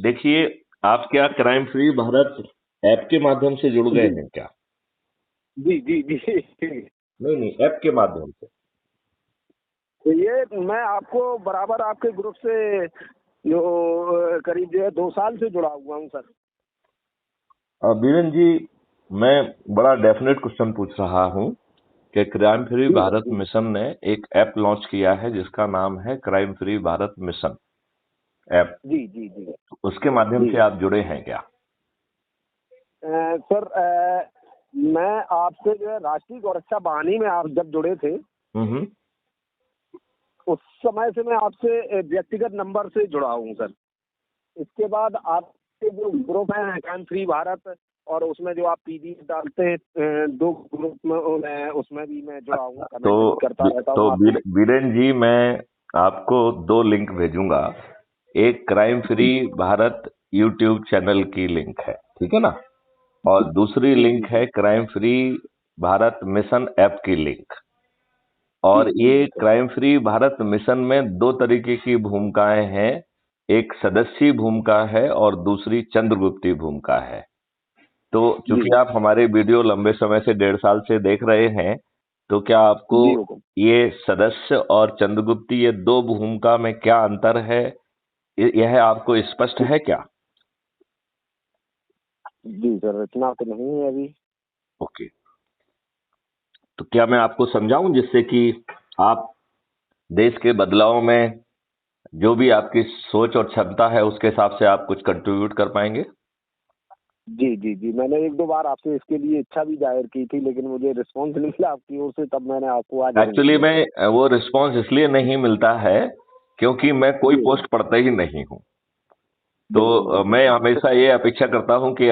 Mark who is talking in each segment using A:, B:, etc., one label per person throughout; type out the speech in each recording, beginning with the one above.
A: देखिए, आप क्या क्राइम फ्री भारत ऐप के माध्यम से जुड़ गए
B: जी
A: हैं क्या?
B: जी जी जी।
A: नहीं नहीं, ऐप के माध्यम से।
B: तो ये मैं आपको बराबर आपके ग्रुप से जो करीब जो है 2 साल से जुड़ा हुआ हूँ सर।
A: बीरेन जी, मैं बड़ा डेफिनेट क्वेश्चन पूछ रहा हूँ कि क्राइम फ्री
B: जी सर
A: भारत
B: जी
A: मिशन ने एक ऐप लॉन्च किया है जिसका नाम है crime free Bharat mission app.
B: जी जी जी
A: उसके माध्यम
B: जी।
A: से आप जुड़े हैं क्या?
B: सर मैं आपसे जो है राष्ट्रीय सुरक्षा वाहिनी में आप जब जुड़े थे
A: हम्म।
B: उस समय से मैं आपसे व्यक्तिगत नंबर से जुड़ा हूँ सर। इसके बाद आपके जो ग्रुप है क्राइम फ्री भारत और उसमें जो आप पीडीएफ डालते हैं 2 ग्रुप में उसमें भी मैं जुड़ा हूँ,
A: तो
B: कमेंट भी करता रहता हूँ आपको।
A: बीरेन जी, मैं आपको 2 लिंक भेजूंगा। एक क्राइम फ्री
B: जी
A: भारत यूट्यूब चैनल की लिंक है, ठीक है ना? और दूसरी
B: जी
A: लिंक
B: जी
A: है
B: जी
A: crime free Bharat mission app की लिंक।
B: जी
A: और
B: जी
A: ये
B: जी sir.
A: Crime free Bharat mission में 2 तरीके की भूमिकाएं हैं। एक सदस्यी भूमिका है और दूसरी चंद्रगुप्ती भूमिका है। तो
B: जी
A: चूंकि आप हमारे वीडियो लंबे समय से 1.5 साल से देख रहे हैं, तो क्या आपको
B: जी हुकुम।
A: ये सदस्य और चंद्रगुप्ती, ये 2 भूमिका में क्या अंतर है, यह आपको स्पष्ट है क्या?
B: जी सर, इतना तो नहीं है अभी।
A: ओके, तो क्या मैं आपको समझाऊं जिससे कि आप देश के बदलाव में जो भी आपकी सोच और क्षमता है उसके हिसाब से आप कुछ कंट्रीब्यूट कर पाएंगे?
B: जी जी जी, मैंने 1-2 बार आपसे इसके लिए इच्छा भी जाहिर की थी लेकिन मुझे रिस्पॉन्स नहीं मिला आपकी ओर से, तब मैंने आपको आज फ़ोन
A: एक्चुअली
B: किया
A: में
B: सर।
A: वो रिस्पांस इसलिए नहीं मिलता है क्योंकि मैं कोई
B: जी हुकुम।
A: पोस्ट पढ़ता ही नहीं हूं। तो
B: बिल्कुल बिल्कुल
A: मैं
B: सर।
A: हमेशा ये अपेक्षा करता हूं कि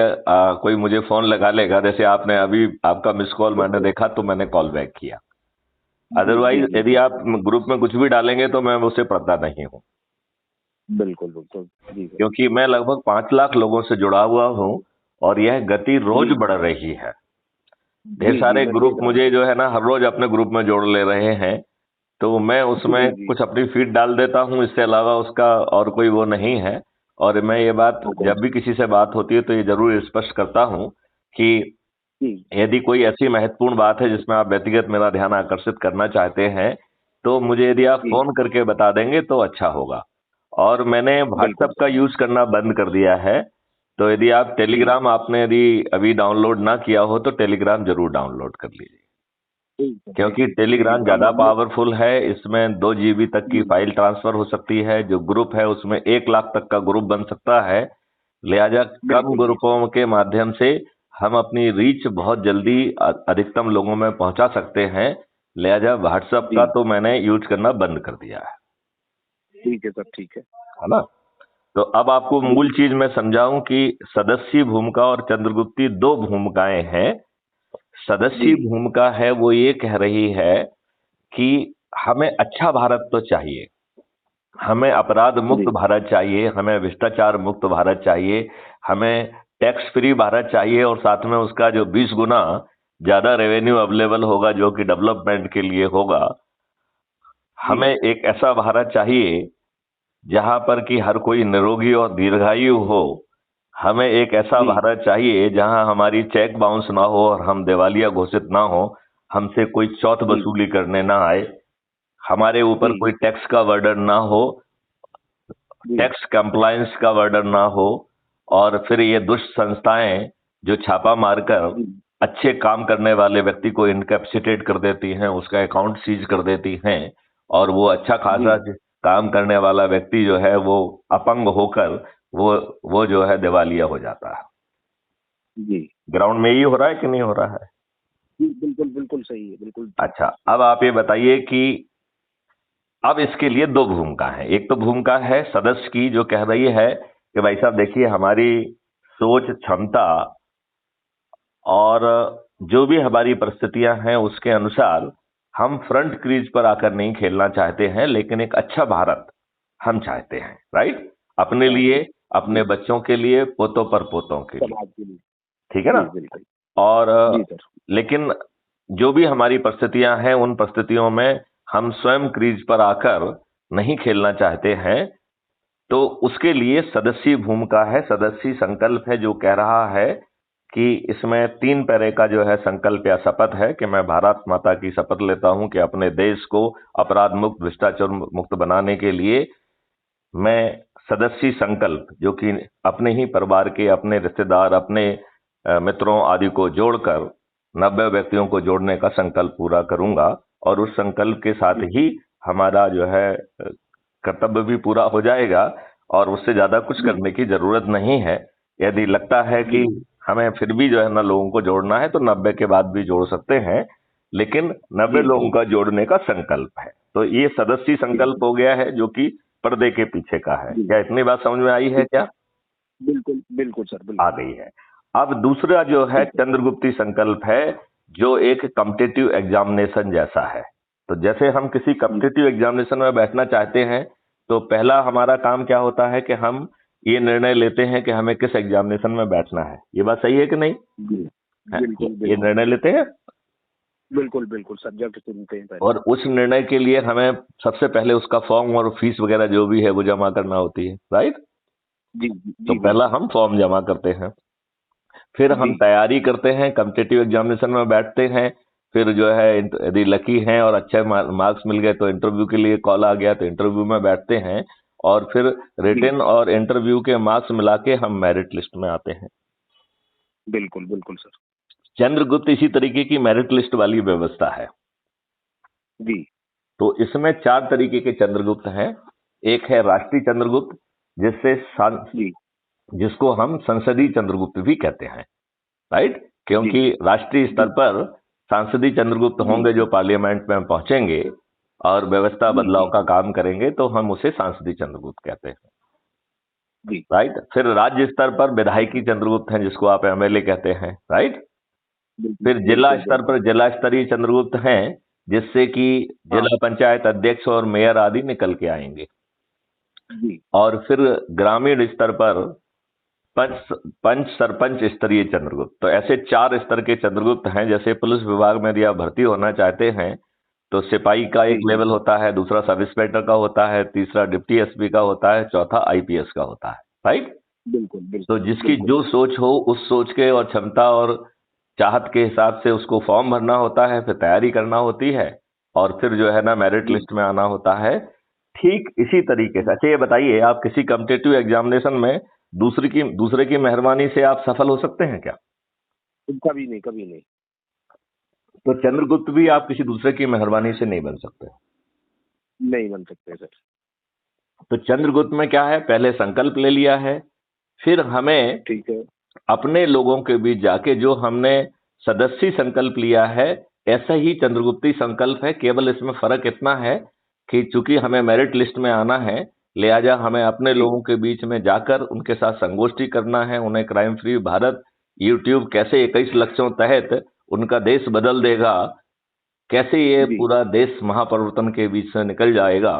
A: कोई मुझे फोन लगा लेगा, जैसे आपने अभी आपका मिस कॉल मैंने देखा तो मैंने कॉल बैक किया।
B: जी जी
A: अदरवाइज
B: जी
A: यदि
B: जी।
A: आप ग्रुप में कुछ भी डालेंगे तो मैं उसे पढ़ता नहीं हूं,
B: बिल्कुल बिल्कुल। जी सर।
A: क्योंकि मैं लगभग 5 लाख लोगों से जुड़ा हुआ हूं और यह गति रोज
B: जी
A: बढ़ रही है। ढेर
B: जी जी,
A: सारे
B: मैं
A: ग्रुप
B: देख रहा हूँ
A: मुझे
B: सर।
A: जो है ना हर रोज अपने ग्रुप में जोड़ ले रहे हैं, तो मैं उसमें
B: जी जी।
A: कुछ अपनी फीड डाल देता हूं, इसके अलावा उसका और कोई वो नहीं है। और मैं ये बात
B: हुकुम।
A: जब भी किसी से बात होती है तो ये जरूर स्पष्ट करता हूं कि
B: जी
A: यदि कोई ऐसी महत्वपूर्ण बात है जिसमें आप व्यक्तिगत मेरा ध्यान आकर्षित करना चाहते हैं, तो मुझे यदि आप
B: जी।
A: फोन करके बता देंगे तो अच्छा होगा। और मैंने
B: बिल्कुल
A: व्हाट्सएप
B: सर।
A: का यूज करना बंद कर दिया है। तो यदि आप
B: जी
A: टेलीग्राम आपने यदि अभी डाउनलोड ना किया हो तो टेलीग्राम जरूर डाउनलोड कर लीजिए,
B: ठीक है
A: क्योंकि
B: ठीक है जी
A: टेलीग्राम
B: अब
A: ज्यादा
B: हमने।
A: पावरफुल है। इसमें 2 GB तक की
B: जी
A: फाइल ट्रांसफर हो सकती है। जो ग्रुप है उसमें 1 लाख तक का ग्रुप बन सकता है। लिहाजा कम
B: बिल्कुल बिल्कुल।
A: ग्रुपों के माध्यम से हम अपनी रीच बहुत जल्दी अधिकतम लोगों में पहुंचा सकते हैं। लिहाजा व्हाट्सएप
B: जी
A: का तो मैंने यूज करना बंद कर दिया
B: ठीक है सर, ठीक है।
A: है ना? तो अब आपको
B: जी
A: मूल चीज मैं समझाऊं कि सदस्यी भूमिका और चंद्रगुप्ती 2 भूमिकाएं हैं।
B: जी
A: सदस्यी भूमिका है वो ये कह रही है कि हमें अच्छा भारत तो चाहिए, हमें अपराध मुक्त
B: जी
A: भारत चाहिए, हमें भ्रष्टाचार मुक्त भारत चाहिए, हमें टैक्स फ्री भारत चाहिए, और साथ में उसका जो 20 गुना ज्यादा रेवेन्यू अवेलेबल होगा जो कि डेवलपमेंट के लिए होगा।
B: जी
A: हमें एक ऐसा भारत चाहिए जहां पर कि हर कोई निरोगी और दीर्घायु हो। हमें एक ऐसा
B: जी
A: भारत चाहिए जहां हमारी चेक बाउंस ना हो और हम दिवालिया घोषित ना हो, हमसे कोई चौथ
B: जी
A: वसूली करने ना आए, हमारे ऊपर
B: जी
A: कोई टैक्स का बर्डन ना हो,
B: जी
A: टैक्स कंप्लायंस का बर्डन ना हो, और फिर ये दुष्ट संस्थाएं जो छापा मारकर
B: जी
A: अच्छे काम करने वाले व्यक्ति को इनकैप्सिटेट कर देती हैं, उसका अकाउंट सीज कर देती हैं, और वो अच्छा
B: जी
A: खासा काम करने वाला व्यक्ति जो है वो अपंग होकर वो जो है दिवालिया हो जाता है।
B: जी
A: ग्राउंड में ही हो रहा है कि नहीं हो रहा है?
B: जी, बिल्कुल बिल्कुल सही है, बिल्कुल ठीक
A: अच्छा,
B: है।
A: अब आप ये बताइए कि अब इसके लिए 2 भूमिका है। एक तो भूमिका है सदस्य की जो कह रही है कि भाई साहब देखिए, हमारी सोच, क्षमता और जो भी हमारी परिस्थितियां हैं उसके अनुसार हम फ्रंट क्रीज पर आकर नहीं खेलना चाहते हैं, लेकिन एक अच्छा भारत हम चाहते हैं, राइट? अपने
B: अच्छा।
A: लिए, अपने
B: जी,
A: बच्चों के लिए, पोतों पर पोतों के लिए,
B: समाज के लिए।
A: ठीक है ना?
B: जी, बिल्कुल।
A: और
B: जी सर।
A: लेकिन जो भी हमारी परिस्थितियां हैं उन परिस्थितियों में हम स्वयं क्रीज पर आकर नहीं खेलना चाहते हैं। तो उसके लिए सदस्यी भूमिका है, सदस्यी संकल्प है, जो कह रहा है कि इसमें 3 पैरे का जो है संकल्प या शपथ है कि मैं भारत माता की शपथ लेता हूं कि अपने देश को अपराध मुक्त, भ्रष्टाचार मुक्त बनाने के लिए मैं सदस्यी संकल्प, जो कि अपने ही परिवार के, अपने रिश्तेदार, अपने मित्रों आदि को जोड़कर 90 व्यक्तियों को जोड़ने का संकल्प पूरा करूंगा। और उस संकल्प के साथ ही हमारा जो है कर्तव्य भी पूरा हो जाएगा और उससे ज्यादा कुछ करने की जरूरत नहीं है। यदि लगता है कि हमें फिर भी जो है ना लोगों को जोड़ना है तो 90 के बाद भी जोड़ सकते हैं, लेकिन 90 लोगों का जोड़ने का संकल्प है। तो ये सदस्यी संकल्प हो गया है, जो कि पर्दे के पीछे का है। क्या इतनी बात समझ में आई है क्या?
B: बिल्कुल बिल्कुल सर, बिल्कुल
A: आ गई है। अब दूसरा जो है चंद्रगुप्ती संकल्प है, जो एक कॉम्पिटिटिव एग्जामिनेशन जैसा है। तो जैसे हम किसी कॉम्पिटिटिव एग्जामिनेशन में बैठना चाहते हैं तो पहला हमारा काम क्या होता है कि हम ये निर्णय लेते हैं कि हमें किस एग्जामिनेशन में बैठना है। ये बात सही है कि नहीं? ये निर्णय लेते हैं।
B: बिल्कुल बिल्कुल, सब्जेक्ट चुनते हैं
A: और उस निर्णय के लिए हमें सबसे पहले उसका फॉर्म और फीस वगैरह जो भी है वो जमा करना होती है, राइट?
B: जी
A: तो पहला हम फॉर्म जमा करते हैं, फिर हम तैयारी करते हैं, कॉम्पिटिटिव एग्जामिनेशन में बैठते हैं, फिर जो है यदि लकी हैं और अच्छे मार्क्स मिल गए तो इंटरव्यू के लिए कॉल आ गया तो इंटरव्यू में बैठते हैं, और फिर रिटन और इंटरव्यू के मार्क्स मिला के हम मेरिट लिस्ट में आते हैं।
B: बिल्कुल बिल्कुल सर।
A: चंद्रगुप्त इसी तरीके की मेरिट लिस्ट वाली व्यवस्था है
B: जी।
A: तो इसमें 4 तरीके के चंद्रगुप्त हैं। एक है राष्ट्रीय चंद्रगुप्त, जिसको हम संसदीय चंद्रगुप्त भी कहते हैं, राइट? क्योंकि राष्ट्रीय स्तर पर सांसदीय चंद्रगुप्त होंगे जो पार्लियामेंट में पहुंचेंगे और व्यवस्था बदलाव का काम करेंगे, तो हम उसे सांसदीय चंद्रगुप्त कहते हैं, राइट? फिर राज्य स्तर पर विधायकी चंद्रगुप्त हैं, जिसको आप एमएलए कहते हैं, राइट? फिर जिला स्तर पर जिला स्तरीय चंद्रगुप्त हैं, जिससे कि जिला पंचायत अध्यक्ष और मेयर आदि निकल के आएंगे। और फिर ग्रामीण स्तर पर पंच सरपंच स्तरीय चंद्रगुप्त। तो ऐसे 4 स्तर के चंद्रगुप्त हैं। जैसे पुलिस विभाग में यदि आप भर्ती होना चाहते हैं तो सिपाही का एक लेवल होता है, दूसरा सब इंस्पेक्टर का होता है, तीसरा डिप्टी एसपी का होता है, चौथा आईपीएस का होता है, राइट?
B: बिल्कुल।
A: तो जिसकी जो सोच हो, उस सोच के और क्षमता और चाहत के हिसाब से उसको फॉर्म भरना होता है, फिर तैयारी करना होती है, और फिर जो है ना मेरिट लिस्ट में आना होता है। ठीक इसी तरीके से। अच्छा ये बताइए, आप किसी कॉम्पिटिटिव एग्जामिनेशन में दूसरे की मेहरबानी से आप सफल हो सकते हैं क्या?
B: कभी नहीं, कभी नहीं।
A: तो चंद्रगुप्त भी आप किसी दूसरे की मेहरबानी से नहीं बन सकते।
B: नहीं बन सकते सर।
A: तो चंद्रगुप्त में क्या है, पहले संकल्प ले लिया है, फिर हमें
B: ठीक है
A: अपने लोगों के बीच जाके जो हमने सदस्यी संकल्प लिया है, ऐसा ही चंद्रगुप्ती संकल्प है। केवल इसमें फर्क इतना है कि चूंकि हमें मेरिट लिस्ट में आना है, लिहाजा हमें अपने लोगों के बीच में जाकर उनके साथ संगोष्ठी करना है, उन्हें क्राइम फ्री भारत यूट्यूब कैसे 21 लक्ष्यों तहत उनका देश बदल देगा, कैसे ये पूरा देश महापरिवर्तन के बीच से निकल जाएगा,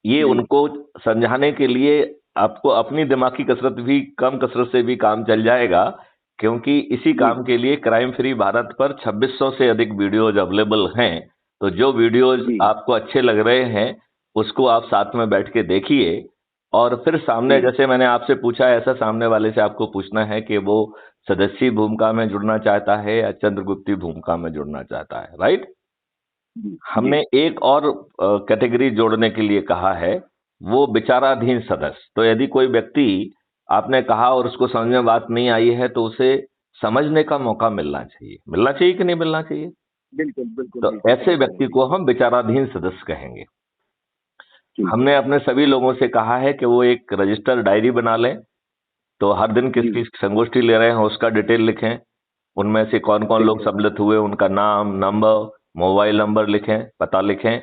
A: ये उनको समझाने के लिए आपको अपनी दिमागी कसरत भी, कम कसरत से भी काम चल जाएगा। क्योंकि इसी काम के लिए क्राइम फ्री भारत पर 2600 से अधिक वीडियोज अवेलेबल हैं। तो जो वीडियोज आपको अच्छे लग रहे हैं उसको आप साथ में बैठ के देखिए, और फिर सामने, जैसे मैंने आपसे पूछा, ऐसा सामने वाले से आपको पूछना है कि वो सदस्यी भूमिका में जुड़ना चाहता है या चंद्रगुप्ती भूमिका में जुड़ना चाहता है, राइट? हमने एक और कैटेगरी जोड़ने के लिए कहा है, वो विचाराधीन सदस्य। तो यदि कोई व्यक्ति, आपने कहा और उसको समझ में बात नहीं आई है, तो उसे समझने का मौका मिलना चाहिए कि नहीं मिलना चाहिए?
B: बिल्कुल।
A: तो ऐसे व्यक्ति को हम विचाराधीन सदस्य कहेंगे। हमने अपने सभी लोगों से कहा है कि वो एक रजिस्टर डायरी बना लें, तो हर दिन किसकी संगोष्ठी ले रहे हैं उसका डिटेल लिखें, उनमें से कौन कौन लोग सम्मिलित हुए, उनका नाम, नंबर, मोबाइल नंबर लिखें, पता लिखें,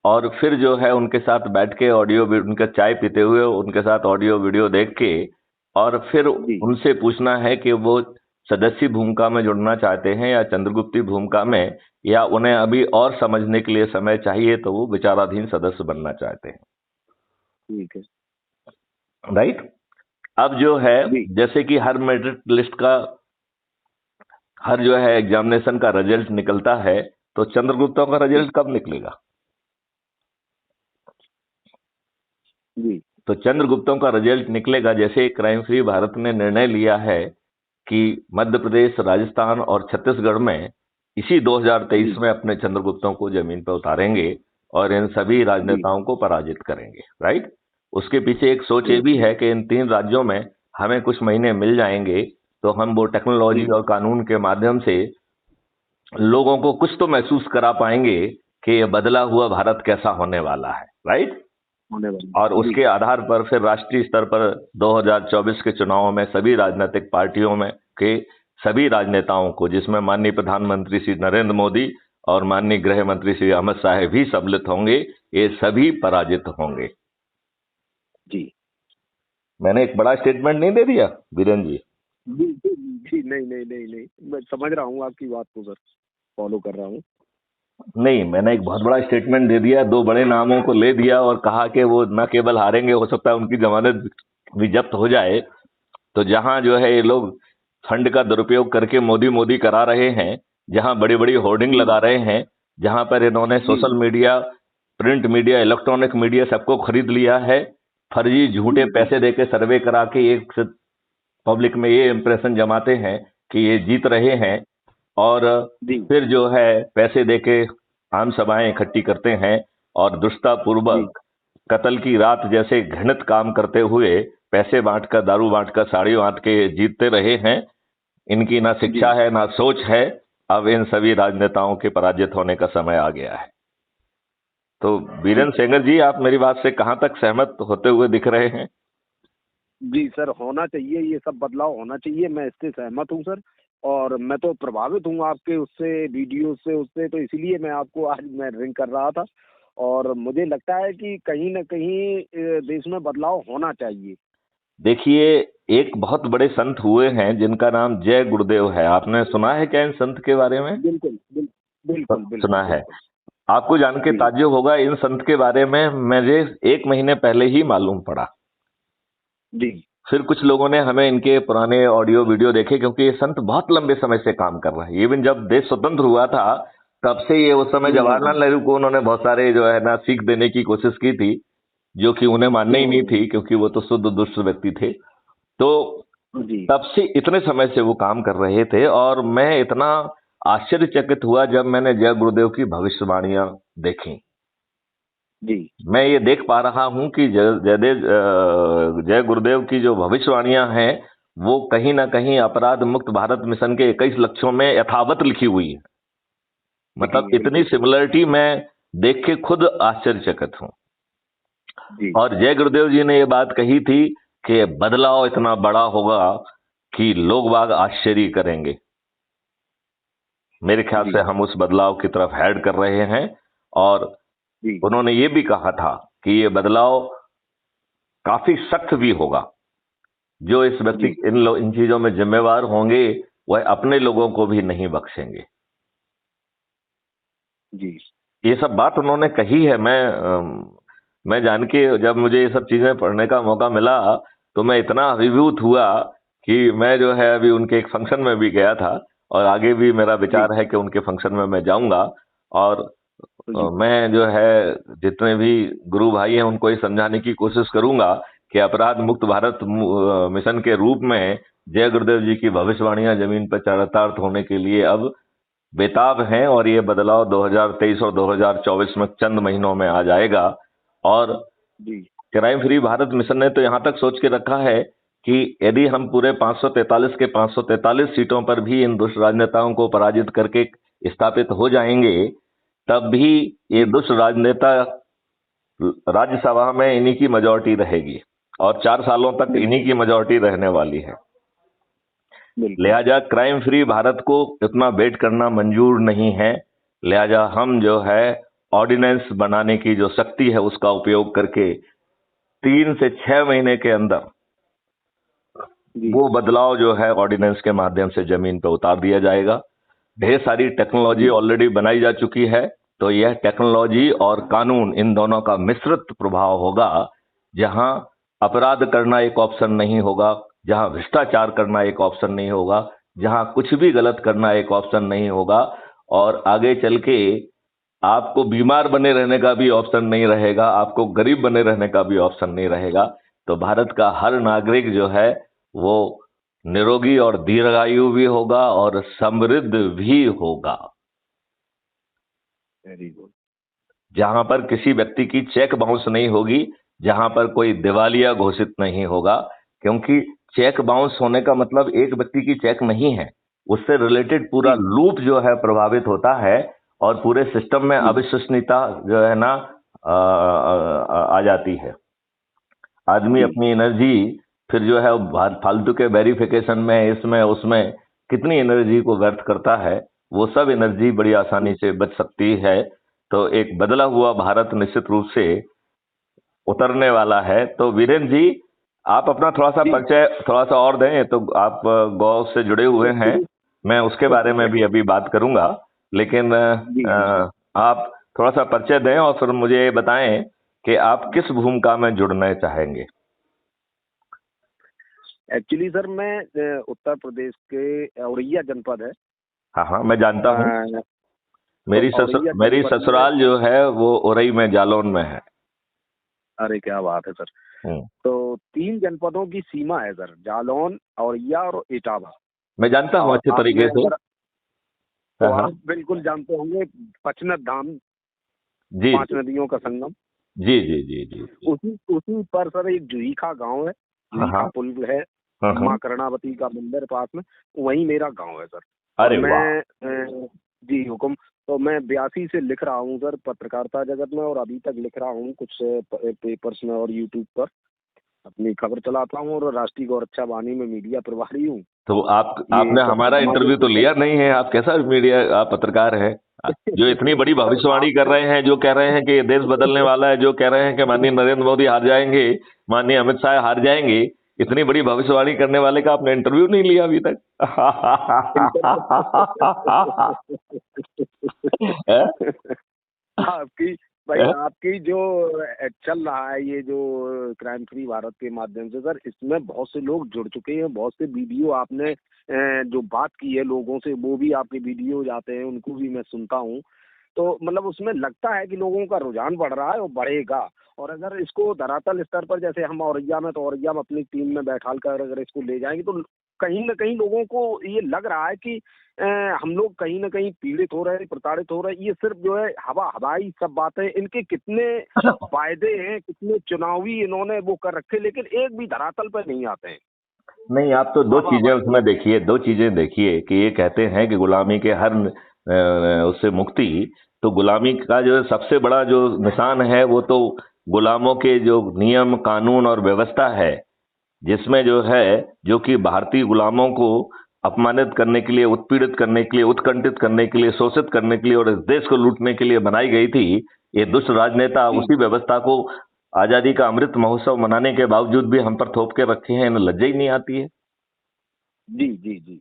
A: और फिर जो है उनके साथ बैठ के ऑडियो, उनका चाय पीते हुए उनके साथ ऑडियो वीडियो देख के, और फिर उनसे पूछना है कि वो सदस्य भूमिका में जुड़ना चाहते हैं या चंद्रगुप्ती भूमिका में, या उन्हें अभी और समझने के लिए समय चाहिए तो वो विचाराधीन सदस्य बनना चाहते हैं।
B: ठीक है,
A: राइट? अब जो है, जैसे कि हर मेरिट लिस्ट का, हर जो है एग्जामिनेशन का रिजल्ट निकलता है, तो चंद्रगुप्तों का रिजल्ट कब निकलेगा? तो चंद्रगुप्तों का रिजल्ट निकलेगा। जैसे क्राइम फ्री भारत ने निर्णय लिया है कि मध्य प्रदेश, राजस्थान और छत्तीसगढ़ में इसी 2023 में अपने चंद्रगुप्तों को जमीन पर उतारेंगे और इन सभी राजनेताओं को पराजित करेंगे, राइट। उसके पीछे एक सोच ये भी है कि इन 3 राज्यों में हमें कुछ महीने मिल जाएंगे तो हम वो टेक्नोलॉजी और कानून के माध्यम से लोगों को कुछ तो महसूस करा पाएंगे कि ये बदला हुआ भारत कैसा होने वाला है, राइट। और उसके आधार पर फिर राष्ट्रीय स्तर पर 2024 के चुनावों में सभी राजनीतिक पार्टियों में के सभी राजनेताओं को, जिसमें माननीय प्रधानमंत्री श्री नरेंद्र मोदी और माननीय गृह मंत्री श्री अमित शाह भी सम्मिलित होंगे, ये सभी पराजित होंगे।
B: जी,
A: मैंने एक बड़ा स्टेटमेंट नहीं दे दिया बीरेन जी?
B: जी, नहीं, मैं समझ रहा हूँ आपकी बात को सर, फॉलो कर रहा हूँ।
A: नहीं, मैंने एक बहुत बड़ा स्टेटमेंट दे दिया, 2 बड़े नामों को ले दिया और कहा कि वो न केवल हारेंगे, हो सकता है उनकी जमानत भी जब्त हो जाए। तो जहां जो है ये लोग फंड का दुरुपयोग करके मोदी मोदी करा रहे हैं, जहां बड़ी बड़ी होर्डिंग लगा रहे हैं, जहां पर इन्होंने social media, print media, electronic media सबको खरीद लिया है, फर्जी झूठे पैसे देके सर्वे करा के एक पब्लिक में ये इंप्रेशन जमाते हैं कि ये जीत रहे हैं और फिर जो है पैसे देके आम सभाएं इकट्ठी करते हैं और दुष्टतापूर्वक कत्ल की रात जैसे घृणित काम करते हुए पैसे बांटकर, दारू बांटकर, साड़ी बांट के जीतते रहे हैं। इनकी ना शिक्षा है ना सोच है। अब इन सभी राजनेताओं के पराजित होने का समय आ गया है। तो बीरेन सेंगर जी, आप मेरी बात से कहां तक सहमत होते हुए दिख रहे हैं?
B: जी सर, होना चाहिए, ये सब बदलाव होना चाहिए, मैं इससे सहमत हूँ सर। और मैं तो प्रभावित हूँ आपके उससे, वीडियो से, उससे, तो इसीलिए मैं आपको आज मैं रिंग कर रहा था। और मुझे लगता है कि कहीं न कहीं देश में बदलाव होना चाहिए।
A: देखिए, एक बहुत बड़े संत हुए हैं जिनका नाम जय गुरुदेव है। आपने सुना है क्या इन संत के बारे में?
B: बिल्कुल।
A: सुना है। आपको जान के ताज्जुब होगा, इन संत के बारे में मुझे 1 महीने पहले ही मालूम पड़ा।
B: जी।
A: फिर कुछ लोगों ने हमें इनके पुराने ऑडियो वीडियो देखे, क्योंकि ये संत बहुत लंबे समय से काम कर रहे हैं। इवन जब देश स्वतंत्र हुआ था तब से ये, उस समय जवाहरलाल नेहरू को उन्होंने बहुत सारे जो है ना सीख देने की कोशिश की थी, जो कि उन्हें मानने ही नहीं थी, क्योंकि वो तो शुद्ध दुष्ट व्यक्ति थे। तो तब से इतने समय से वो काम कर रहे थे और मैं इतना आश्चर्यचकित हुआ जब मैंने जय गुरुदेव की भविष्यवाणियां देखी।
B: जी।
A: मैं ये देख पा रहा हूं कि जय गुरुदेव की जो भविष्यवाणियां हैं वो कहीं ना कहीं अपराध मुक्त भारत मिशन के 21 लक्ष्यों में यथावत लिखी हुई है। मतलब इतनी सिमिलरिटी मैं देख के खुद आश्चर्यचकित हूं। और जय गुरुदेव जी ने ये बात कही थी कि बदलाव इतना बड़ा होगा कि लोग बाग आश्चर्य करेंगे। मेरे ख्याल से हम उस बदलाव की तरफ हेड कर रहे हैं। और उन्होंने ये भी कहा था कि ये बदलाव काफी सख्त भी होगा। जो इस व्यक्ति इन चीजों में जिम्मेवार होंगे वह अपने लोगों को भी नहीं बख्शेंगे।
B: जी।
A: ये सब बात उन्होंने कही है। मैं जान के, जब मुझे ये सब चीजें पढ़ने का मौका मिला तो मैं इतना अभिभूत हुआ कि मैं जो है अभी उनके एक फंक्शन में भी गया था और आगे भी मेरा विचार है कि उनके फंक्शन में मैं जाऊंगा। और मैं जो है जितने भी गुरु भाई हैं उनको ये समझाने की कोशिश करूंगा कि अपराध मुक्त भारत मिशन के रूप में जय गुरुदेव जी की भविष्यवाणियां जमीन पर चरितार्थ होने के लिए अब बेताब हैं और ये बदलाव 2023 और 2024 में चंद महीनों में आ जाएगा। और क्राइम फ्री भारत मिशन ने तो यहां तक सोच के रखा है कि यदि हम पूरे 543 के 543 सीटों पर भी इन दुष्ट राजनेताओं को पराजित करके स्थापित हो जाएंगे, तब भी ये दुष्ट राजनेता राज्यसभा में इन्हीं की मेजॉरिटी रहेगी और 4 सालों तक इन्हीं की मेजॉरिटी रहने वाली है। लिहाजा क्राइम फ्री भारत को इतना वेट करना मंजूर नहीं है। लिहाजा हम जो है ऑर्डिनेंस बनाने की जो शक्ति है उसका उपयोग करके 3 से 6 महीने के अंदर वो बदलाव जो है ऑर्डिनेंस के माध्यम से जमीन पर उतार दिया जाएगा। ढेर सारी टेक्नोलॉजी ऑलरेडी बनाई जा चुकी है, तो यह टेक्नोलॉजी और कानून इन दोनों का मिश्रित प्रभाव होगा, जहां अपराध करना एक ऑप्शन नहीं होगा, जहां भ्रष्टाचार करना एक ऑप्शन नहीं होगा, जहां कुछ भी गलत करना एक ऑप्शन नहीं होगा। और आगे चल के आपको बीमार बने रहने का भी ऑप्शन नहीं रहेगा, आपको गरीब बने रहने का भी ऑप्शन नहीं रहेगा। तो भारत का हर नागरिक जो है वो निरोगी और दीर्घायु भी होगा और समृद्ध भी होगा।
B: Very good.
A: जहां पर किसी व्यक्ति की चेक बाउंस नहीं होगी, जहां पर कोई दिवालिया घोषित नहीं होगा, क्योंकि चेक बाउंस होने का मतलब एक व्यक्ति की चेक नहीं है, उससे रिलेटेड पूरा
B: जी
A: लूप जो है प्रभावित होता है और पूरे सिस्टम में
B: जी
A: अविश्वसनीयता जो है ना आ जाती है। आदमी
B: जी
A: अपनी एनर्जी फिर जो है फालतू के वेरिफिकेशन में, इसमें उसमें कितनी एनर्जी को व्यर्थ करता है, वो सब एनर्जी बड़ी आसानी से बच सकती है। तो एक बदला हुआ भारत निश्चित रूप से उतरने वाला है। तो वीरेंद्र जी, आप अपना थोड़ा सा
B: जी
A: परिचय थोड़ा सा और दें। तो आप गौ से जुड़े हुए हैं,
B: एक्चुअली
A: मैं उसके बारे में भी अभी बात करूंगा, लेकिन
B: जी जी
A: आप थोड़ा सा परिचय दें और फिर मुझे ये बताएं कि आप किस भूमिका में जुड़ना चाहेंगे।
B: एक्चुअली सर मैं उत्तर प्रदेश के औरैया जनपद है।
A: हाँ हाँ, मैं जानता हूँ।
B: तो औरैया
A: मेरी
B: जनपद में,
A: ससुराल जो है वो उरई में, जालौन में है।
B: अरे क्या बात है सर।
A: हम्म।
B: तो 3 जनपदों की सीमा है सर, जालौन, औरैया और इटावा।
A: मैं जानता हूँ
B: और
A: अच्छे
B: आपने
A: तरीके से।
B: अगर,
A: हाँ
B: तो
A: हाँ।
B: आप बिल्कुल जानते होंगे पचनत धाम,
A: जी
B: 5 नदियों का संगम।
A: जी जी जी जी जी।
B: उसी उसी पर सर एक जुईखा गांव है,
A: हाँ हाँ।
B: जुईखा पुल है,
A: हाँ हाँ।
B: माँ कर्णावती का मंदिर पास में, वहीं मेरा गांव है सर। और
A: अरे वाह।
B: मैं जी हुकुम। तो मैं 82 से लिख रहा हूँ सर पत्रकारिता जगत में, और अभी तक लिख रहा हूँ कुछ पेपर्स में और यूट्यूब पर अपनी खबर चलाता हूँ, और राष्ट्रीय गौरक्षा वाणी में मीडिया प्रभारी हूँ।
A: तो
B: ये
A: आपने
B: सब
A: हमारा
B: सामाजिक
A: इंटरव्यू तो लिया नहीं है, आप कैसा मीडिया, आप पत्रकार हैं जो इतनी बड़ी
B: सर
A: भविष्यवाणी कर
B: आपसे
A: रहे हैं, जो कह रहे हैं कि ये देश बदलने वाला है, जो कह रहे हैं कि माननीय नरेंद्र मोदी हार जाएंगे, माननीय अमित शाह हार जाएंगे, इतनी बड़ी भविष्यवाणी करने वाले का आपने इंटरव्यू नहीं लिया अभी तक। हैं?
B: आपकी भाई,
A: हैं?
B: आपकी जो चल रहा है ये जो क्राइम फ्री भारत के माध्यम से सर, इसमें बहुत से लोग जुड़ चुके हैं। बहुत से वीडियो आपने जो बात की है लोगों से, वो भी आपके वीडियो जाते हैं, उनको भी मैं सुनता हूँ। तो मतलब उसमें लगता है कि लोगों का रुझान बढ़ रहा है और बढ़ेगा। और अगर इसको धरातल स्तर पर, जैसे हम औरैया में, तो औरैया में अपनी टीम में बैठा कर अगर इसको ले जाएंगे, तो कहीं ना कहीं लोगों को ये लग रहा है कि हम लोग कहीं ना कहीं पीड़ित हो रहे हैं, प्रताड़ित हो रहे हैं। ये सिर्फ जो है हवाई सब बातें, इनके कितने वायदे हैं, कितने चुनावी इन्होंने वो कर रखे, लेकिन एक भी धरातल पर नहीं आते हैं।
A: नहीं, आप तो दो
B: हवा
A: चीजें
B: हवाई
A: उसमें देखिए, दो चीजें देखिए कि ये कहते हैं कि गुलामी के हर उससे मुक्ति। तो गुलामी का जो सबसे बड़ा जो निशान है वो तो गुलामों के जो नियम कानून और व्यवस्था है, जिसमें जो है, जो कि भारतीय गुलामों को अपमानित करने के लिए, उत्पीड़ित करने के लिए, उत्कंठित करने के लिए, शोषित करने के लिए और इस देश को लूटने के लिए बनाई गई थी। ये दुष्ट राजनेता
B: जी
A: उसी व्यवस्था को आजादी का अमृत महोत्सव मनाने के बावजूद भी हम पर थोप के रखे हैं, इन्हें लज्जा ही नहीं आती है।
B: जी जी जी।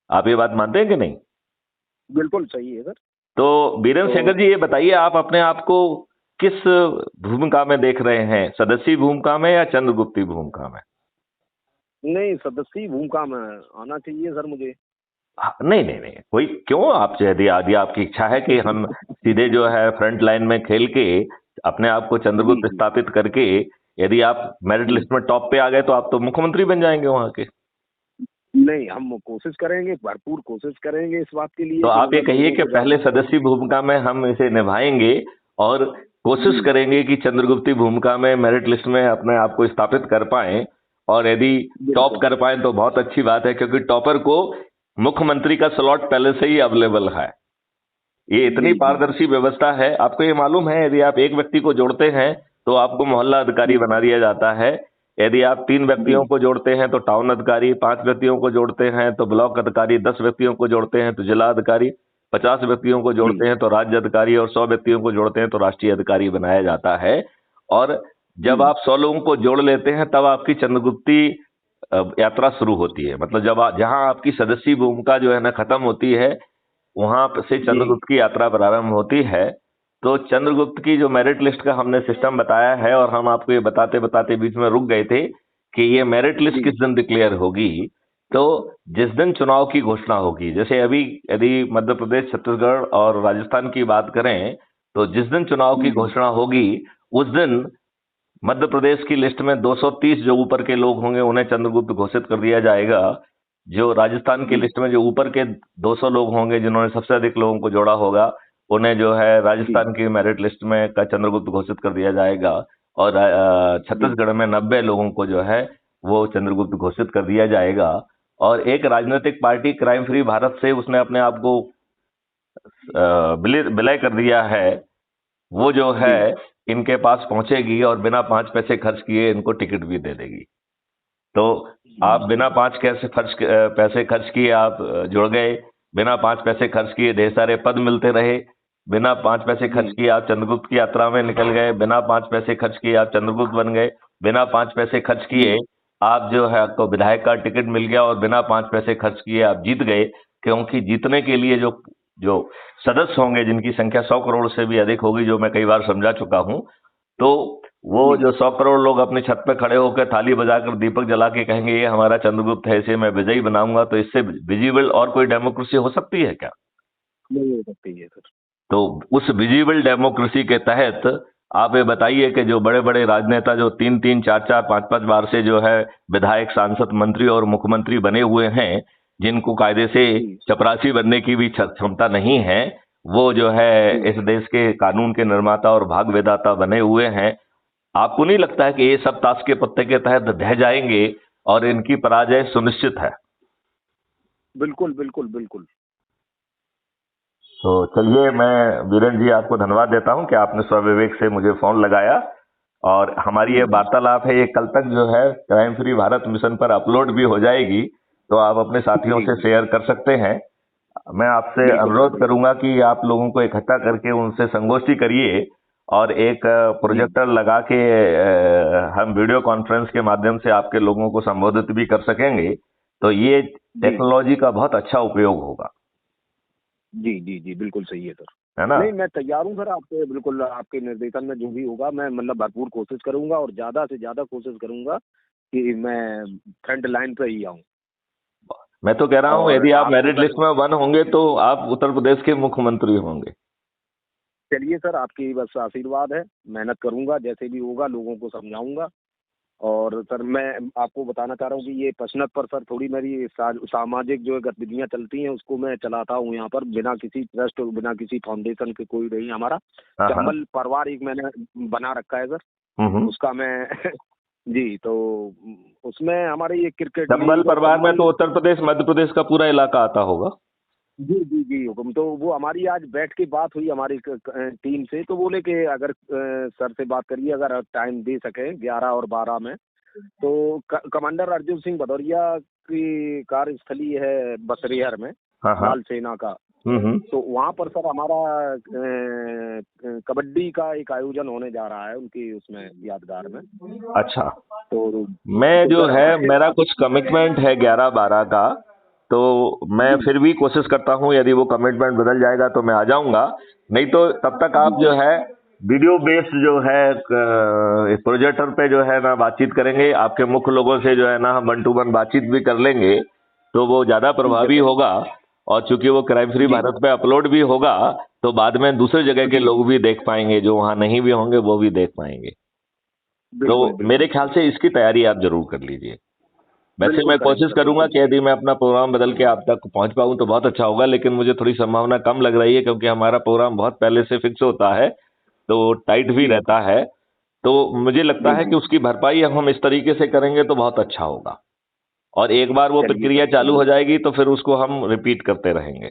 A: आप ये बात मानते हैं कि नहीं?
B: बिल्कुल सही है सर।
A: तो बीरेन
B: तो
A: शेखर जी, ये बताइए, आप अपने आप को किस भूमिका में देख रहे हैं, सदस्यी भूमिका में या चंद्रगुप्ती भूमिका में?
B: नहीं, सदस्य भूमिका में आना चाहिए सर मुझे।
A: नहीं नहीं नहीं, कोई क्यों, आप यदि यदि आपकी इच्छा है कि हम सीधे जो है फ्रंट लाइन में खेल के अपने आप को
B: जी
A: चंद्रगुप्त
B: जी
A: स्थापित करके, यदि आप मेरिट
B: जी।
A: लिस्ट में टॉप पे आ गए तो आप तो मुख्यमंत्री बन जाएंगे वहां के।
B: नहीं, हम कोशिश करेंगे, भरपूर कोशिश करेंगे इस बात के
A: तो
B: लिए कि
A: आप ये
B: मतलब
A: कहिए
B: लोगों
A: कि
B: को
A: पहले
B: जागरूक करें।
A: सदस्य भूमिका में हम इसे निभाएंगे और कोशिश
B: जी
A: करेंगे कि चंद्रगुप्ती भूमिका में मेरिट लिस्ट में अपने आप को स्थापित कर पाए, और यदि टॉप
B: बिल्कुल।
A: कर पाए तो बहुत अच्छी बात है, क्योंकि टॉपर को मुख्यमंत्री का स्लॉट पहले से ही अवेलेबल है। ये इतनी
B: जी जी
A: पारदर्शी व्यवस्था है, आपको ये मालूम है, यदि आप एक व्यक्ति को जोड़ते हैं तो आपको मोहल्ला अधिकारी
B: जी
A: बना दिया जाता है। यदि आप 3 व्यक्तियों
B: जी
A: को जोड़ते हैं तो टाउन अधिकारी, 5 व्यक्तियों को जोड़ते हैं तो ब्लॉक अधिकारी, 10 व्यक्तियों को जोड़ते हैं तो जिला अधिकारी, 50 व्यक्तियों को
B: जी
A: जोड़ते हैं तो राज्य अधिकारी, और 100 व्यक्तियों को जोड़ते हैं तो राष्ट्रीय अधिकारी बनाया जाता है। और जब
B: जी
A: आप 100 लोगों को जोड़ लेते हैं तब आपकी चंद्रगुप्ती यात्रा शुरू होती है। मतलब जहां आपकी सदस्यी भूमिका जो है ना खत्म होती है, वहां से
B: जी
A: चंद्रगुप्त की यात्रा प्रारंभ होती है। तो चंद्रगुप्त की जो मेरिट लिस्ट का हमने सिस्टम बताया है, और हम आपको ये बताते बताते बीच में रुक गए थे कि ये मेरिट लिस्ट
B: जी
A: किस दिन डिक्लेयर होगी। तो जिस दिन चुनाव की घोषणा होगी, जैसे अभी यदि मध्य प्रदेश, छत्तीसगढ़ और राजस्थान की बात करें, तो जिस दिन चुनाव की घोषणा होगी उस दिन मध्य प्रदेश की लिस्ट में 230 जो ऊपर के लोग होंगे उन्हें चंद्रगुप्त घोषित कर दिया जाएगा। जो राजस्थान की लिस्ट में जो ऊपर के 200 लोग होंगे जिन्होंने सबसे अधिक लोगों को जोड़ा होगा उन्हें जो है राजस्थान की मेरिट लिस्ट में का चंद्रगुप्त घोषित कर दिया जाएगा। और छत्तीसगढ़ में 90 लोगों को जो है वो चंद्रगुप्त घोषित कर दिया जाएगा। और एक राजनीतिक पार्टी क्राइम फ्री भारत से उसने अपने आप को विलय कर दिया है, वो जो है इनके पास पहुंचेगी और बिना 5 पैसे खर्च किए इनको टिकट भी दे देगी। तो आप बिना 5 पैसे खर्च किए आप जुड़ गए, बिना 5 पैसे खर्च किए ढेर सारे पद मिलते रहे, बिना 5 पैसे खर्च किए आप चंद्रगुप्त की यात्रा में निकल गए, बिना 5 पैसे खर्च किए आप चंद्रगुप्त बन गए, बिना 5 पैसे खर्च किए आप जो है आपको विधायक का टिकट मिल गया और बिना 5 पैसे खर्च किए आप जीत गए। क्योंकि जीतने के लिए जो जो सदस्य होंगे जिनकी संख्या 100 करोड़ से भी अधिक होगी, जो मैं कई बार समझा चुका हूं, तो वो जो 100 करोड़ लोग अपनी छत पे खड़े होकर थाली बजाकर दीपक जला के कहेंगे ये हमारा चंद्रगुप्त है, इसे मैं विजयी बनाऊंगा, तो इससे विजिबल और कोई डेमोक्रेसी हो सकती है क्या?
B: नहीं हो सकती है सर।
A: तो उस विजिबल डेमोक्रेसी के तहत आप ये बताइए कि जो बड़े बड़े राजनेता जो 3-3, 4-4, 5-5 बार से जो है विधायक, सांसद, मंत्री और मुख्यमंत्री बने हुए हैं, जिनको कायदे से चपरासी बनने की भी क्षमता नहीं है, वो जो है इस देश के कानून के निर्माता और भाग विधाता बने हुए हैं। आपको नहीं लगता है कि ये सब ताश के पत्ते के तहत ढह जाएंगे और इनकी पराजय सुनिश्चित है?
B: बिल्कुल बिल्कुल बिल्कुल।
A: तो चलिए, मैं वीरेंद्र जी आपको धन्यवाद देता हूं कि आपने स्वविवेक से मुझे फोन लगाया और हमारी ये वार्तालाप है, ये कल तक जो है क्राइम फ्री भारत मिशन पर अपलोड भी हो जाएगी, तो आप अपने साथियों से शेयर कर सकते हैं। मैं आपसे अनुरोध करूंगा कि आप लोगों को इकट्ठा करके उनसे संगोष्ठी करिए और एक प्रोजेक्टर लगा के हम वीडियो कॉन्फ्रेंस के माध्यम से आपके लोगों को संबोधित भी कर सकेंगे, तो ये टेक्नोलॉजी का बहुत अच्छा उपयोग होगा।
B: जी जी जी, बिल्कुल सही है सर,
A: है ना?
B: नहीं, मैं तैयार हूँ सर, आपके बिल्कुल आपके निर्देशन में जो भी होगा मैं मतलब भरपूर कोशिश करूंगा और ज्यादा से ज्यादा कोशिश करूंगा कि मैं फ्रंट लाइन पे ही आऊँ।
A: मैं तो कह रहा हूँ यदि आप मेरिट लिस्ट में 1 होंगे तो आप उत्तर प्रदेश के मुख्यमंत्री होंगे।
B: चलिए सर, आपकी बस आशीर्वाद है, मेहनत करूंगा, जैसे भी होगा लोगों को समझाऊंगा। और सर मैं आपको बताना चाह रहा हूँ कि ये पशनत पर सर थोड़ी मेरी सामाजिक जो गतिविधियां चलती हैं उसको मैं चलाता हूँ यहाँ पर, बिना किसी ट्रस्ट और बिना किसी फाउंडेशन के, कोई नहीं हमारा चंबल परिवार एक मैंने बना रखा है सर, उसका मैं जी, तो उसमें हमारे ये क्रिकेट
A: चंबल परिवार में तो उत्तर प्रदेश, मध्य प्रदेश का पूरा इलाका आता होगा।
B: जी जी जी हुक्म, तो वो हमारी आज बैठ के बात हुई हमारी टीम से, तो बोले कि अगर सर से बात करिए, अगर टाइम दे सके 11 और 12 में, तो कमांडर अर्जुन सिंह भदौरिया की कार्यस्थली है बसरेहर में, लाल सेना का, तो वहाँ पर सर हमारा कबड्डी का एक आयोजन होने जा रहा है उनकी उसमें यादगार में।
A: अच्छा,
B: तो
A: मैं जो है मेरा कुछ कमिटमेंट है 11-12 का, तो मैं फिर भी कोशिश करता हूं, यदि वो कमिटमेंट बदल जाएगा तो मैं आ जाऊंगा, नहीं तो तब तक आप जो है वीडियो बेस्ड जो है प्रोजेक्टर पे जो है ना बातचीत करेंगे, आपके मुख्य लोगों से जो है ना हम 1 to 1 बातचीत भी कर लेंगे, तो वो ज्यादा प्रभावी होगा। और चूंकि वो क्राइम फ्री भारत पे अपलोड भी होगा तो बाद में दूसरे जगह के लोग भी देख पाएंगे, जो वहां नहीं भी होंगे वो भी देख पाएंगे। तो मेरे ख्याल से इसकी तैयारी आप जरूर कर लीजिए। वैसे मैं कोशिश करूंगा कि यदि मैं अपना प्रोग्राम बदल के आप तक पहुंच पाऊं तो बहुत अच्छा होगा, लेकिन मुझे थोड़ी संभावना कम लग रही है क्योंकि हमारा प्रोग्राम बहुत पहले से फिक्स होता है, तो टाइट भी रहता है। तो मुझे लगता है कि उसकी भरपाई हम इस तरीके से करेंगे तो बहुत अच्छा होगा, और एक बार वो प्रक्रिया चालू हो जाएगी तो फिर उसको हम रिपीट करते रहेंगे।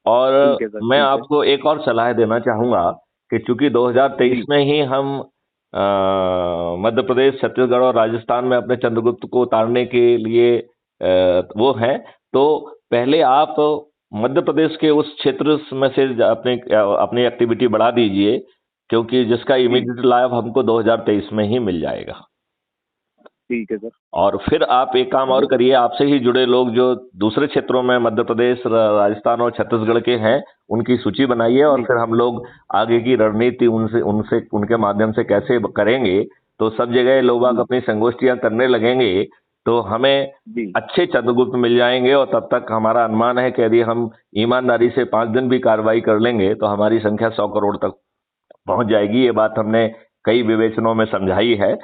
A: और मैं आपको एक और सलाह देना चाहूंगा कि चूंकि 2023 में ही हम मध्य प्रदेश, छत्तीसगढ़ और राजस्थान में अपने चंद्रगुप्त को उतारने के लिए वो है, तो पहले आप मध्य प्रदेश के उस क्षेत्र में से अपनी एक्टिविटी बढ़ा दीजिए, क्योंकि जिसका इमीडिएट लाभ हमको 2023 में ही मिल जाएगा।
B: ठीक है सर।
A: और फिर आप एक काम और करिए, आपसे ही जुड़े लोग जो दूसरे क्षेत्रों में मध्य प्रदेश, राजस्थान और छत्तीसगढ़ के हैं, उनकी सूची बनाइए और फिर हम लोग आगे की रणनीति उनके माध्यम से कैसे करेंगे। तो सब जगह लोग अपनी संगोष्ठियां करने लगेंगे तो हमें अच्छे चंद्रगुप्त मिल जाएंगे, और तब तक हमारा अनुमान है कि यदि हम ईमानदारी से 5 दिन भी कार्रवाई कर लेंगे तो हमारी संख्या 100 करोड़ तक पहुंच जाएगी। ये बात हमने कई विवेचनों में समझाई है।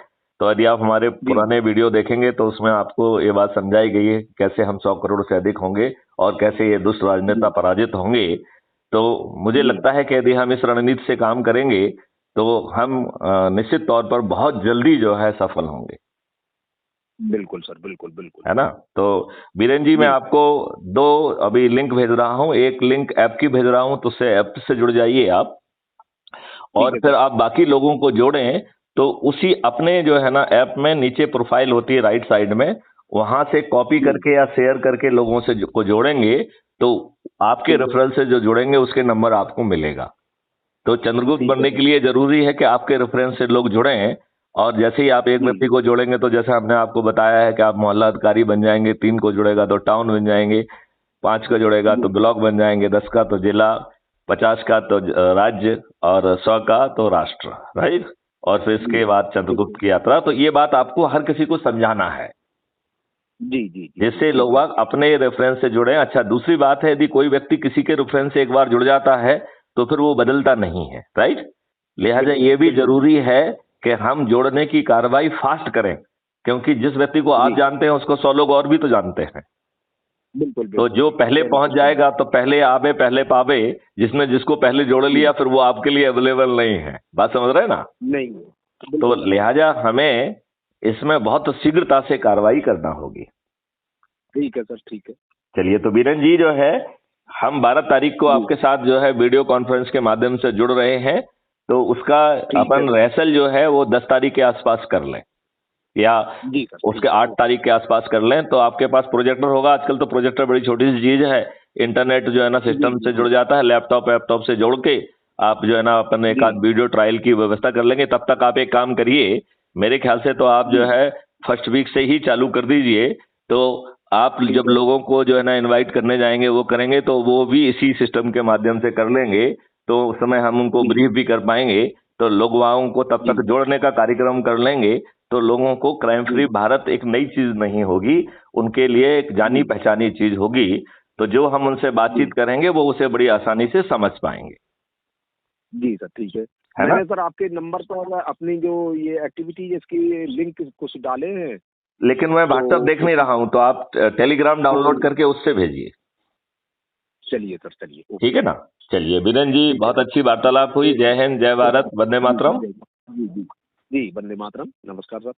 A: तो यदि आप हमारे पुराने वीडियो देखेंगे तो उसमें आपको ये बात समझाई गई है कैसे हम 100 करोड़ से अधिक होंगे और कैसे ये दुष्ट राजनेता पराजित होंगे। तो मुझे लगता है कि यदि हम इस रणनीति से काम करेंगे तो हम निश्चित तौर पर बहुत जल्दी जो है सफल होंगे।
B: बिल्कुल सर, बिल्कुल बिल्कुल,
A: है ना। तो बीरेन जी, मैं आपको 2 अभी लिंक भेज रहा हूं। एक लिंक ऐप की भेज रहा हूं, तो उससे ऐप से जुड़ जाइए आप, और फिर आप बाकी लोगों को जोड़ें। तो उसी अपने जो है ना ऐप में नीचे प्रोफाइल होती है राइट साइड में, वहां से कॉपी करके या शेयर करके लोगों से को जोड़ेंगे तो आपके रेफरल से जो जुड़ेंगे उसके नंबर आपको मिलेगा। तो चंद्रगुप्त बनने के लिए जरूरी है कि आपके रेफरेंस से लोग जुड़ें। और जैसे ही आप एक व्यक्ति को जोड़ेंगे तो जैसे हमने आपको बताया है कि आप मोहल्ला अधिकारी बन जाएंगे, 3 को जुड़ेगा तो टाउन बन जाएंगे, 5 का जुड़ेगा तो ब्लॉक बन जाएंगे, 10 का तो जिला, 50 का तो राज्य, और 100 का तो राष्ट्र, राइट। और फिर इसके बाद चंद्रगुप्त की यात्रा। तो ये बात आपको हर किसी को समझाना है
B: जी जी,
A: जिससे लोग अपने रेफरेंस से जुड़े। अच्छा, दूसरी बात है, यदि कोई व्यक्ति किसी के रेफरेंस से एक बार जुड़ जाता है तो फिर वो बदलता नहीं है, राइट। लिहाजा ये भी जरूरी है कि हम जोड़ने की कार्रवाई फास्ट करें, क्योंकि जिस व्यक्ति को आप जानते हैं उसको 100 लोग और भी तो जानते हैं।
B: बिल्कुल,
A: तो जो पहले पहुंच जाएगा तो पहले आवे पहले पावे, जिसने जिसको पहले जोड़ लिया फिर वो आपके लिए अवेलेबल नहीं है। बात समझ रहे हैं ना।
B: नहीं,
A: तो लिहाजा हमें इसमें बहुत शीघ्रता से कार्रवाई करना होगी।
B: ठीक है सर, ठीक है।
A: चलिए, तो बीरेन जी जो है, हम 12 तारीख को आपके साथ जो है वीडियो कॉन्फ्रेंस के माध्यम से जुड़ रहे हैं। तो उसका अपन रिहर्सल जो है वो 10 तारीख के आसपास कर लें, या उसके 8 तारीख के आसपास कर लें। तो आपके पास प्रोजेक्टर होगा। आजकल तो प्रोजेक्टर बड़ी छोटी सी चीज है, इंटरनेट जो है ना सिस्टम से जुड़ जाता है, लैपटॉप से जोड़ के आप जो है ना अपन एक आध वीडियो ट्रायल की व्यवस्था कर लेंगे। तब तक आप एक काम करिए, मेरे ख्याल से तो आप जो है फर्स्ट वीक से ही चालू कर दीजिए। तो आप जब लोगों को जो है ना इनवाइट करने जाएंगे वो करेंगे तो वो भी इसी सिस्टम के माध्यम से कर लेंगे। तो उस समय हम उनको ब्रीफ भी कर पाएंगे। तो लोग वहां को तब तक जोड़ने का कार्यक्रम कर लेंगे। तो लोगों को क्राइम फ्री भारत एक नई चीज नहीं होगी, उनके लिए एक जानी पहचानी चीज होगी। तो जो हम उनसे बातचीत करेंगे वो उसे बड़ी आसानी से समझ पाएंगे।
B: जी सर, ठीक है। मैंने सर आपके नंबर पर अपनी जो ये एक्टिविटीज इसकी लिंक कुछ डाले हैं,
A: लेकिन मैं व्हाट्सएप देख नहीं रहा हूं, तो आप टेलीग्राम डाउनलोड करके उससे भेजिए।
B: चलिए सर, चलिए,
A: ठीक है ना। चलिए बीरेन जी, बहुत अच्छी वार्तालाप हुई। जय हिंद, जय भारत, वंदे मातरम।
B: जी, वंदे मातरम। नमस्कार सर।